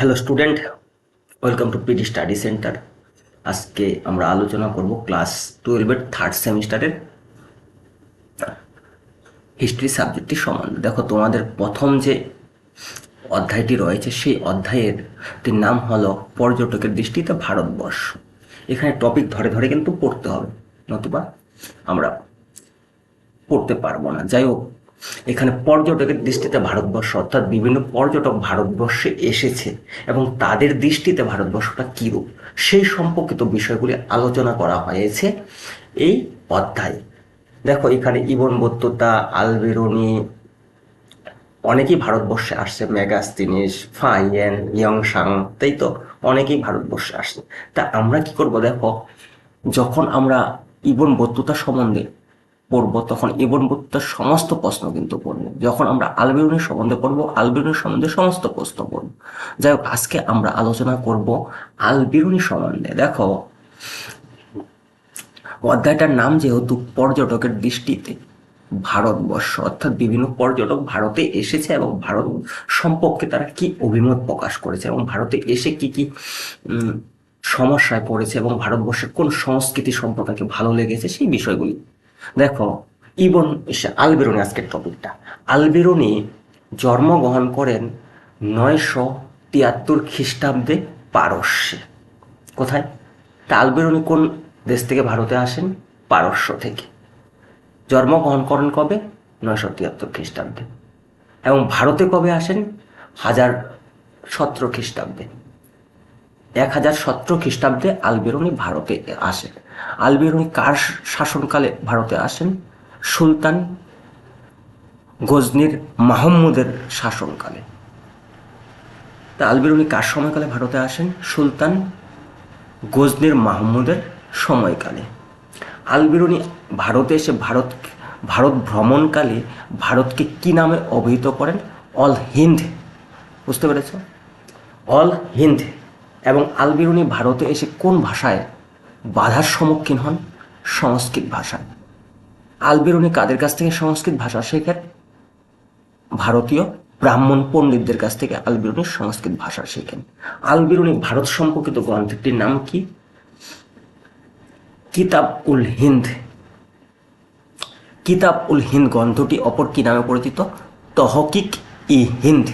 Hello student, welcome to PD study centre. আজকে আমরা আলোচনা করব ক্লাস 12-এর থার্ড সেমিস্টারের হিস্ট্রি সাবজেক্টটি সম্বন্ধে। দেখো, তোমাদের প্রথম যে অধ্যায়টি রয়েছে সেই অধ্যায়ের নাম হলো পর্যটকের দৃষ্টিতে ভারতবর্ষ। এখানে টপিক ধরে ধরে কিন্তু পড়তে হবে, নতুবা আমরা পড়তে পারবো না। যাই হোক, এখানে পর্যটকের দৃষ্টিতে ভারতবর্ষ অর্থাৎ বিভিন্ন পর্যটক ভারতবর্ষে এসেছে এবং তাদের দৃষ্টিতে ভারতবর্ষটা কীরূপ সেই সম্পর্কিত বিষয়গুলি আলোচনা করা হয়েছে এই অধ্যায়ে। দেখো, এখানে ইবন বতুতা, আল-বেরুনি অনেকেই ভারতবর্ষে আসছে, মেগাস্তিনিস, ফাইয়েন, ইয়াংসাং, তাই তো অনেকেই ভারতবর্ষে আসছে। তা আমরা কি করব, দেখো, যখন আমরা ইবন বতুতা সম্বন্ধে পড়বো তখন ইবন বতুতার সমস্ত প্রশ্ন কিন্তু পড়বো। যখন আমরা আল-বেরুনির সম্বন্ধে পড়বো আল-বেরুনির সম্বন্ধে সমস্ত প্রশ্ন পড়বো। যাই হোক, আজকে আমরা আলোচনা করব আল-বেরুনি সম্বন্ধে। দেখো, অধ্যায়টার নাম যেহেতু পর্যটকের দৃষ্টিতে ভারতবর্ষ, অর্থাৎ বিভিন্ন পর্যটক ভারতে এসেছে এবং ভারত সম্পর্কে তারা কি অভিমত প্রকাশ করেছে এবং ভারতে এসে কি কি সমস্যায় পড়েছে এবং ভারতবর্ষের কোন সংস্কৃতি সম্পর্কে ভালো লেগেছে সেই বিষয়গুলি। দেখো, আল-বেরুনি আজকের টপিকটা। আল-বেরুনি জন্মগ্রহণ করেন 973 খ্রিস্টাব্দে পারস্যে। কোথায়? তা আল-বেরুনি কোন দেশ থেকে ভারতে আসেন? পারস্য থেকে। জন্মগ্রহণ করেন কবে? 973 খ্রিস্টাব্দে। এবং ভারতে কবে আসেন? 1017 খ্রিস্টাব্দে। 1017 খ্রিস্টাব্দে আল-বেরুনি ভারতে আসেন। আল-বেরুনি কার শাসনকালে ভারতে আসেন? সুলতান গজনির মাহমুদের শাসনকালে। তা আল-বেরুনি কার সময়কালে ভারতে আসেন? সুলতান গজনির মাহমুদের সময়কালে। আল-বেরুনি ভারতে এসে ভারত ভ্রমণকালে ভারতকে কি নামে অভিহিত করেন? অল হিন্দ। বুঝতে পেরেছ? অল হিন্দ। এবং আল-বেরুনি ভারতে এসে কোন ভাষায় বাধার সম্মুখীন হন? সংস্কৃত ভাষায়। আল-বেরুনি কাদের কাছ থেকে সংস্কৃত ভাষা শেখেন? ভারতীয় ব্রাহ্মণ পণ্ডিতদের কাছ থেকে আল-বেরুনি সংস্কৃত ভাষা শেখেন। আল-বেরুনি ভারত সম্পর্কিত গ্রন্থটির নাম কি? কিতাব উল হিন্দ। কিতাব উল হিন্দ গ্রন্থটি অপর কি নামে পরিচিত? তহকিক ই হিন্দ।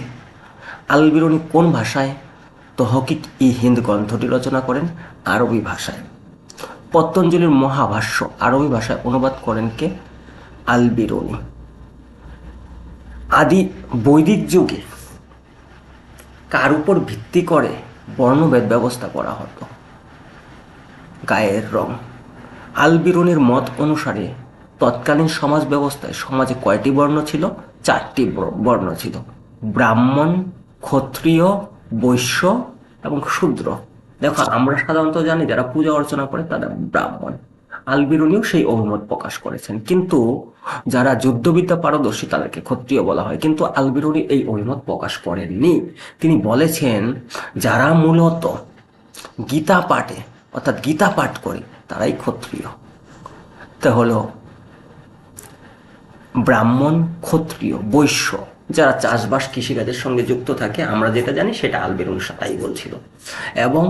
আল-বেরুনি কোন ভাষায় তহকিক ই হিন্দ গ্রন্থটি রচনা করেন? আরবি ভাষায়। পতঞ্জলির মহাভাষ্য আরবি ভাষায় অনুবাদ করেন কে? আল-বেরুনি। আদি বৈদিক যুগে কার উপর ভিত্তি করে বর্ণভেদ ব্যবস্থা করা হতো? গায়ের রং। আল-বেরুনির মত অনুসারে তৎকালীন সমাজ ব্যবস্থায় সমাজে কয়টি বর্ণ ছিল? 4টি বর্ণ ছিল: ব্রাহ্মণ, ক্ষত্রিয়, বৈশ্য এবং শূদ্র। দেখো, আমরা সাধারণত জানি যারা পূজা অর্চনা করে তারা ব্রাহ্মণ। আল-বেরুনিও সেই অভিমত প্রকাশ করেছেন, কিন্তু যারা যুদ্ধবিদ্যা পারদর্শী তাদেরকে ক্ষত্রিয় বলা হয়। কিন্তু আল-বেরুনি এই অভিমত প্রকাশ করেননি। তিনি বলেছেন যারা মূলত গীতা পাঠে অর্থাৎ গীতা পাঠ করে তারাই ক্ষত্রিয়। তা হলো ব্রাহ্মণ, ক্ষত্রিয়, বৈশ্য যারা চাষবাস কৃষিকাজের সঙ্গে যুক্ত থাকে, আমরা যেটা জানি সেটা আল-বেরুনি তাই বলছিল। এবং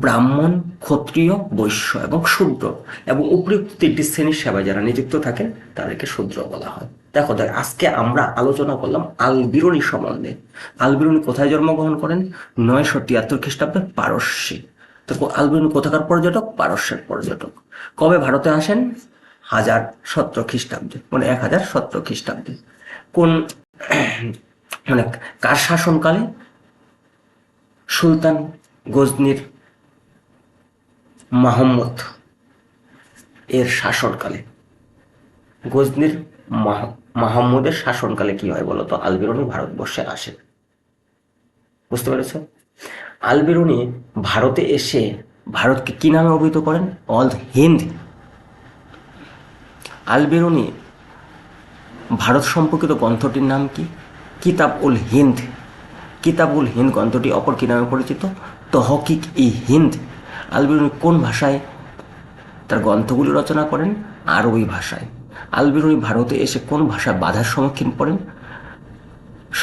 ব্রাহ্মণ, ক্ষত্রিয়, বৈশ্য এবং শূদ্র এবং উপরিউক্ত 3টি শ্রেণীর সেবায় যারা নিযুক্ত থাকেন তাদেরকে শূদ্র বলা হয়। দেখো, আজকে আমরা আলোচনা করলাম আল-বেরুনি সম্বন্ধে। আল-বেরুনি কোথায় জন্মগ্রহণ করেন? 973 খ্রিস্টাব্দে পারস্যে। তো আল-বেরুনি কোথাকার পর্যটক? পারস্যের পর্যটক। কবে ভারতে আসেন? 1017 খ্রিস্টাব্দে, মানে 1017 খ্রিস্টাব্দে। কোন মানে কার শাসনকালে? সুলতান গজনির মাহমুদ এর শাসনকালে। গজনির মাহমুদের শাসনকালে কি হয় বলতো? আল-বেরুনি ভারতবর্ষে আসে। বুঝতে পেরেছ? আল-বেরুনি ভারতে এসে ভারতকে কি নামে অভিহিত করেন? অল হিন্দ। আল-বেরুনি ভারত সম্পর্কিত গ্রন্থটির নাম কি? কিতাব উল হিন্দ। কিতাব উল হিন্দ গ্রন্থটি অপর কি নামে পরিচিত? তহকিক ই হিন্দ। আল-বেরুনি কোন ভাষায় তার গ্রন্থগুলি রচনা করেন? আরবি ভাষায়। আল-বেরুনি ভারতে এসে কোন ভাষায় বাধার সম্মুখীন পড়েন?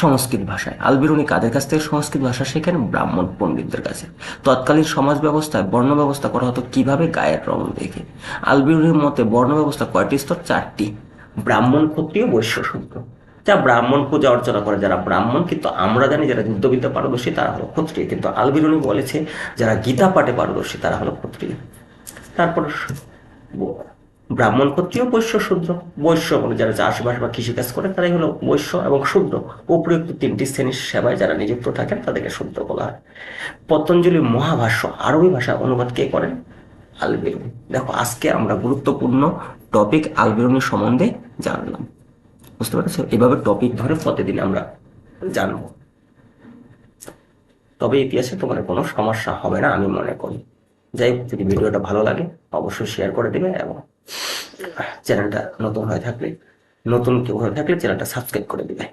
সংস্কৃত ভাষায়। আলবিরুনি কাদের কাছ থেকে সংস্কৃত ভাষা শেখেন? ব্রাহ্মণ পণ্ডিতদের কাছে। তৎকালীন সমাজ ব্যবস্থায় বর্ণ ব্যবস্থা করা হতো কিভাবে? গায়ের রং দেখে। আলবিরুনির মতে বর্ণ ব্যবস্থা কয়টি স্তর? 4টি। ব্রাহ্মণ, ক্ষত্রিয়, বৈশ্য, শূদ্র। যা ব্রাহ্মণ পূজা অর্চনা করে যারা ব্রাহ্মণ, কিন্তু আমরা জানি যারা যুদ্ধবিদ্যা পারদর্শী তারা হলো ক্ষত্রিয়, কিন্তু আলবিরুনি বলেছে যারা গীতা পাঠে পারদর্শী তারা হলো ক্ষত্রিয়। তারপর ব্রাহ্মণ, ক্ষত্রিয়, বৈশ্য, শূদ্র। বৈশ্য মানে যারা চাষবাস বা কৃষিকাজ করে তারাই হলো বৈশ্য, এবং শূদ্র উপরিউক্ত 3টি শ্রেণীর সেবায় যারা নিযুক্ত থাকেন তাদেরকে শূদ্র বলা হয়। পতঞ্জলি মহাভাষ্য আরবি ভাষা অনুবাদ কে করেন? আলবিরুনি। দেখো আজকে আমরা গুরুত্বপূর্ণ টপিক আলবিরুনি সম্বন্ধে জানলাম, বুঝতে পারছো? এভাবে টপিক ধরে প্রতিদিন আমরা জানবো, তবে ইতিহাসে তোমার কোনো সমস্যা হবে না আমি মনে করি। যাই হোক, যদি ভিডিওটা ভালো লাগে অবশ্যই শেয়ার করে দেবে, এবং চ্যানেলটা নতুন কেউ হয়ে থাকলে চ্যানেলটা সাবস্ক্রাইব করে দিবে।